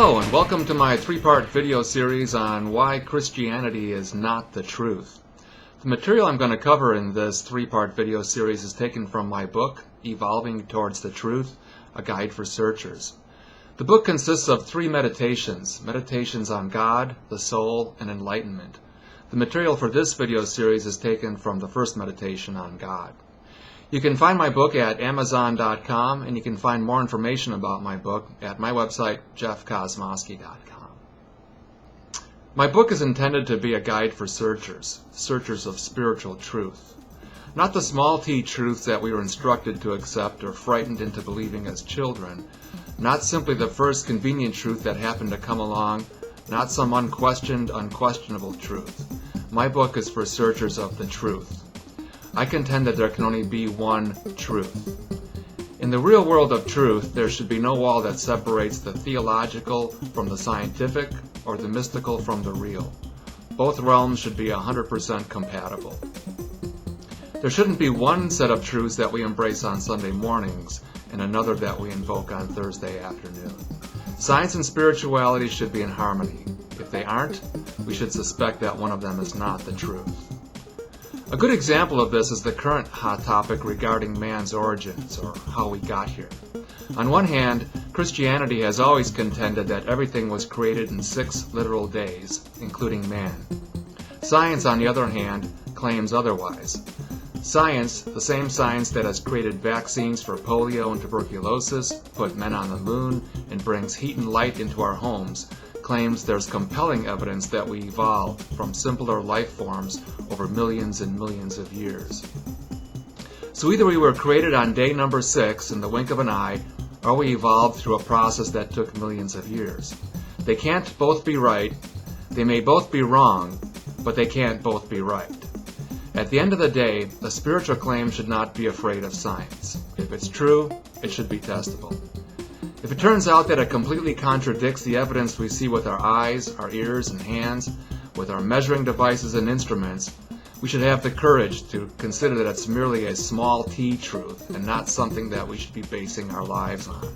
Hello and welcome to my three-part video series on why Christianity is not the truth. The material I'm going to cover in this three-part video series is taken from my book, Evolving Towards the Truth, A Guide for Searchers. The book consists of three meditations on God, the soul, and enlightenment. The material for this video series is taken from the first meditation on God. You can find my book at Amazon.com, and you can find more information about my book at my website, jeffkosmosky.com. My book is intended to be a guide for searchers of spiritual truth. Not the small t truths that we were instructed to accept or frightened into believing as children. Not simply the first convenient truth that happened to come along. Not some unquestionable truth. My book is for searchers of the truth. I contend that there can only be one truth. In the real world of truth, there should be no wall that separates the theological from the scientific or the mystical from the real. Both realms should be 100% compatible. There shouldn't be one set of truths that we embrace on Sunday mornings and another that we invoke on Thursday afternoon. Science and spirituality should be in harmony. If they aren't, we should suspect that one of them is not the truth. A good example of this is the current hot topic regarding man's origins, or how we got here. On one hand, Christianity has always contended that everything was created in 6 literal days, including man. Science, on the other hand, claims otherwise. Science, the same science that has created vaccines for polio and tuberculosis, put men on the moon, and brings heat and light into our homes, claims there's compelling evidence that we evolved from simpler life forms over millions and millions of years. So either we were created on day number 6 in the wink of an eye, or we evolved through a process that took millions of years. They can't both be right. They may both be wrong, but they can't both be right. At the end of the day, a spiritual claim should not be afraid of science. If it's true, it should be testable. If it turns out that it completely contradicts the evidence we see with our eyes, our ears, and hands, with our measuring devices and instruments, we should have the courage to consider that it's merely a small t truth and not something that we should be basing our lives on.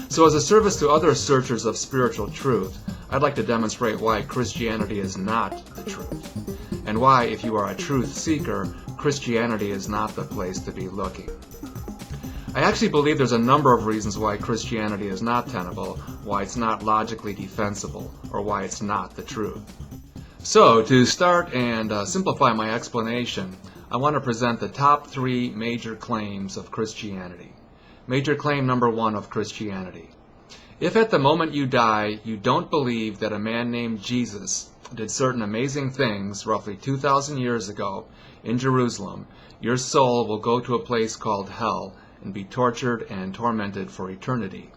So as a service to other searchers of spiritual truth, I'd like to demonstrate why Christianity is not the truth, and why, if you are a truth seeker, Christianity is not the place to be looking. I actually believe there's a number of reasons why Christianity is not tenable, why it's not logically defensible, or why it's not the truth. So, to start and simplify my explanation, I want to present the top 3 major claims of Christianity. Major claim number 1 of Christianity. If at the moment you die, you don't believe that a man named Jesus did certain amazing things roughly 2,000 years ago in Jerusalem, your soul will go to a place called hell and be tortured and tormented for eternity.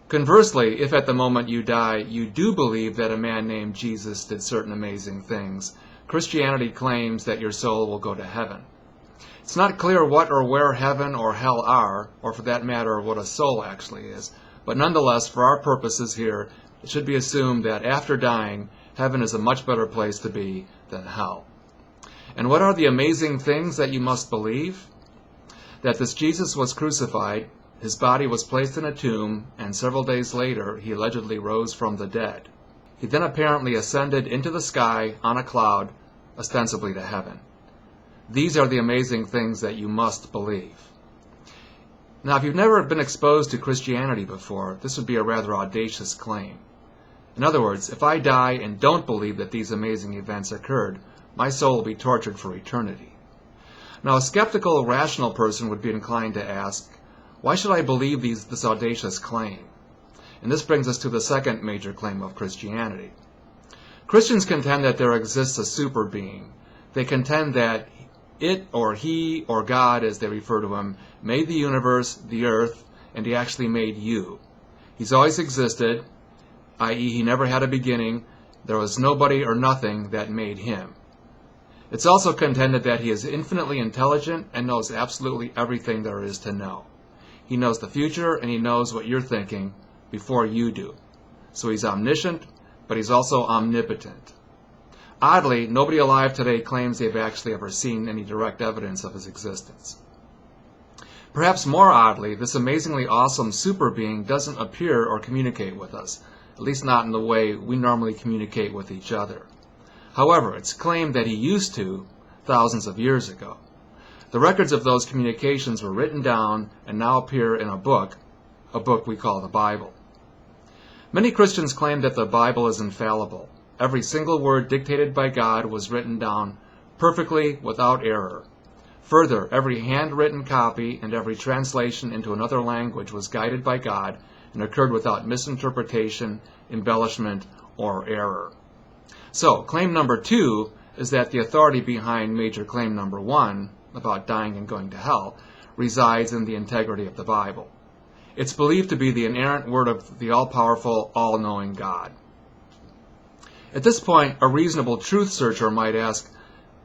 Conversely, if at the moment you die, you do believe that a man named Jesus did certain amazing things, Christianity claims that your soul will go to heaven. It's not clear what or where heaven or hell are, or for that matter, what a soul actually is, but nonetheless, for our purposes here, it should be assumed that after dying, heaven is a much better place to be than hell. And what are the amazing things that you must believe? That this Jesus was crucified, his body was placed in a tomb, and several days later he allegedly rose from the dead. He then apparently ascended into the sky on a cloud, ostensibly to heaven. These are the amazing things that you must believe. Now, if you've never been exposed to Christianity before, this would be a rather audacious claim. In other words, if I die and don't believe that these amazing events occurred, my soul will be tortured for eternity. Now, a skeptical, rational person would be inclined to ask, why should I believe this audacious claim? And this brings us to the second major claim of Christianity. Christians contend that there exists a super being. They contend that it, or he, or God, as they refer to him, made the universe, the earth, and he actually made you. He's always existed, i.e. he never had a beginning. There was nobody or nothing that made him. It's also contended that he is infinitely intelligent and knows absolutely everything there is to know. He knows the future and he knows what you're thinking before you do. So he's omniscient, but he's also omnipotent. Oddly, nobody alive today claims they've actually ever seen any direct evidence of his existence. Perhaps more oddly, this amazingly awesome super being doesn't appear or communicate with us, at least not in the way we normally communicate with each other. However, it's claimed that he used to thousands of years ago. The records of those communications were written down and now appear in a book we call the Bible. Many Christians claim that the Bible is infallible. Every single word dictated by God was written down perfectly without error. Further, every handwritten copy and every translation into another language was guided by God and occurred without misinterpretation, embellishment, or error. So, claim number 2 is that the authority behind major claim number 1, about dying and going to hell, resides in the integrity of the Bible. It's believed to be the inerrant word of the all-powerful, all-knowing God. At this point, a reasonable truth searcher might ask,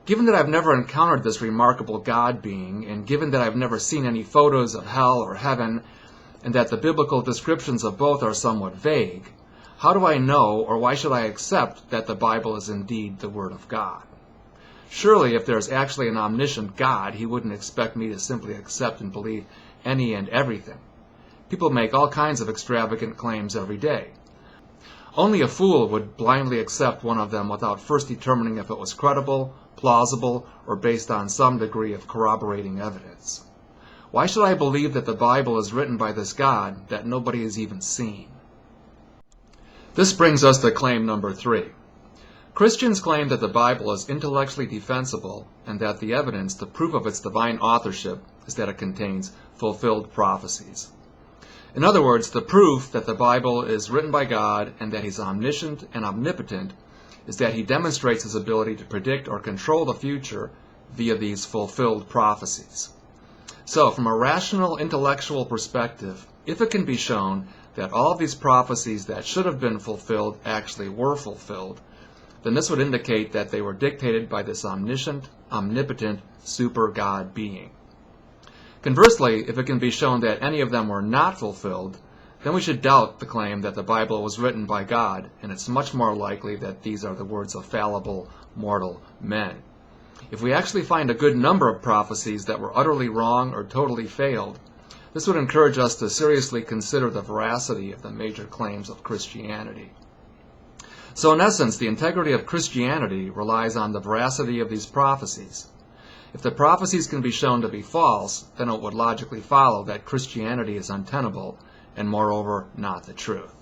given that I've never encountered this remarkable God being, and given that I've never seen any photos of hell or heaven, and that the biblical descriptions of both are somewhat vague, how do I know, or why should I accept, that the Bible is indeed the Word of God? Surely, if there's actually an omniscient God, he wouldn't expect me to simply accept and believe any and everything. People make all kinds of extravagant claims every day. Only a fool would blindly accept one of them without first determining if it was credible, plausible, or based on some degree of corroborating evidence. Why should I believe that the Bible is written by this God that nobody has even seen? This brings us to claim number 3. Christians claim that the Bible is intellectually defensible and that the evidence, the proof of its divine authorship, is that it contains fulfilled prophecies. In other words, the proof that the Bible is written by God and that he's omniscient and omnipotent is that he demonstrates his ability to predict or control the future via these fulfilled prophecies. So, from a rational intellectual perspective, if it can be shown that all of these prophecies that should have been fulfilled actually were fulfilled, then this would indicate that they were dictated by this omniscient, omnipotent, super God being. Conversely, if it can be shown that any of them were not fulfilled, then we should doubt the claim that the Bible was written by God, and it's much more likely that these are the words of fallible, mortal men. If we actually find a good number of prophecies that were utterly wrong or totally failed, this would encourage us to seriously consider the veracity of the major claims of Christianity. So in essence, the integrity of Christianity relies on the veracity of these prophecies. If the prophecies can be shown to be false, then it would logically follow that Christianity is untenable and moreover not the truth.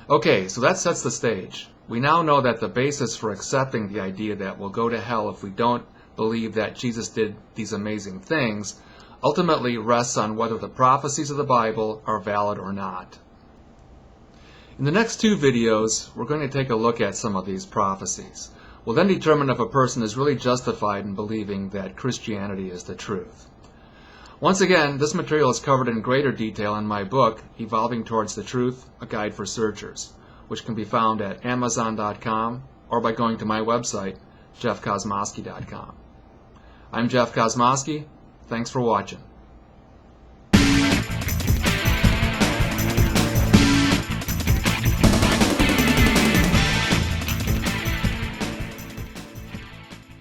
Okay, so that sets the stage. We now know that the basis for accepting the idea that we'll go to hell if we don't believe that Jesus did these amazing things ultimately rests on whether the prophecies of the Bible are valid or not. In the next 2 videos, we're going to take a look at some of these prophecies. We'll then determine if a person is really justified in believing that Christianity is the truth. Once again, this material is covered in greater detail in my book, Evolving Towards the Truth, A Guide for Searchers, which can be found at Amazon.com or by going to my website, jeffkosmosky.com. I'm Jeff Kosmosky. Thanks for watching.